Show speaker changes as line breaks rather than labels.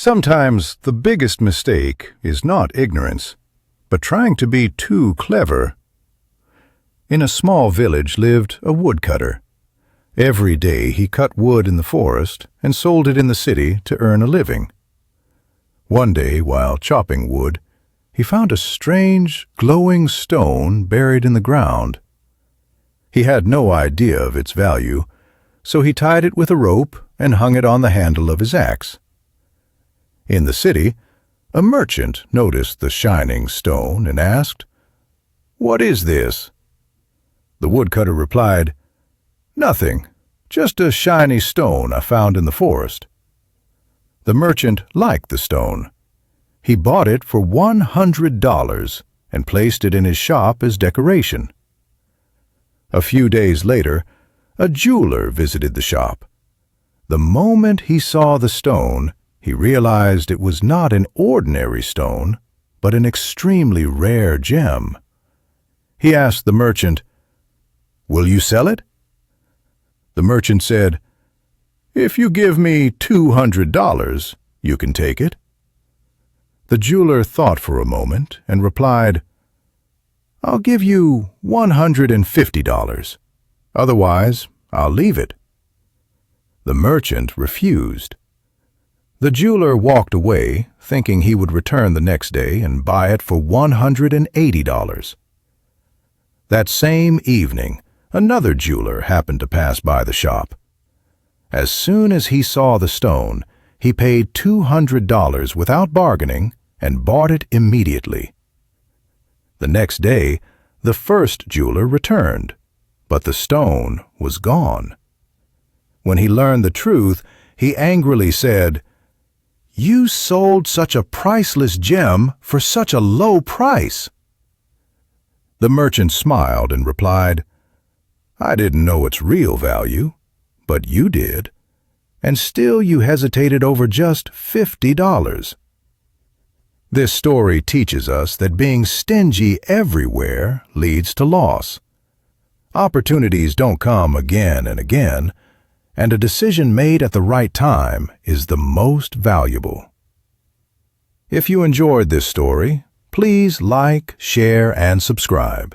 Sometimes the biggest mistake is not ignorance, but trying to be too clever. In a small village lived a woodcutter. Every day he cut wood in the forest and sold it in the city to earn a living. One day, while chopping wood, he found a strange, glowing stone buried in the ground. He had no idea of its value, so he tied it with a rope and hung it on the handle of his axe. In the city, a merchant noticed the shining stone and asked, "What is this?" The woodcutter replied, "Nothing, just a shiny stone I found in the forest." The merchant liked the stone. He bought it for $100 and placed it in his shop as decoration. A few days later, a jeweler visited the shop. The moment he saw the stone, he realized it was not an ordinary stone, but an extremely rare gem. He asked the merchant, "Will you sell it?" The merchant said, "If you give me $200, you can take it." The jeweler thought for a moment and replied, "I'll give you $150. Otherwise, I'll leave it." The merchant refused. The jeweler walked away, thinking he would return the next day and buy it for $180. That same evening, another jeweler happened to pass by the shop. As soon as he saw the stone, he paid $200 without bargaining and bought it immediately. The next day, the first jeweler returned, but the stone was gone. When he learned the truth, he angrily said, "You sold such a priceless gem for such a low price." The merchant smiled and replied, "I didn't know its real value, but you did, and still you hesitated over just $50. This story teaches us that being stingy everywhere leads to loss. Opportunities don't come again and again, and a decision made at the right time is the most valuable. If you enjoyed this story, please like, share, and subscribe.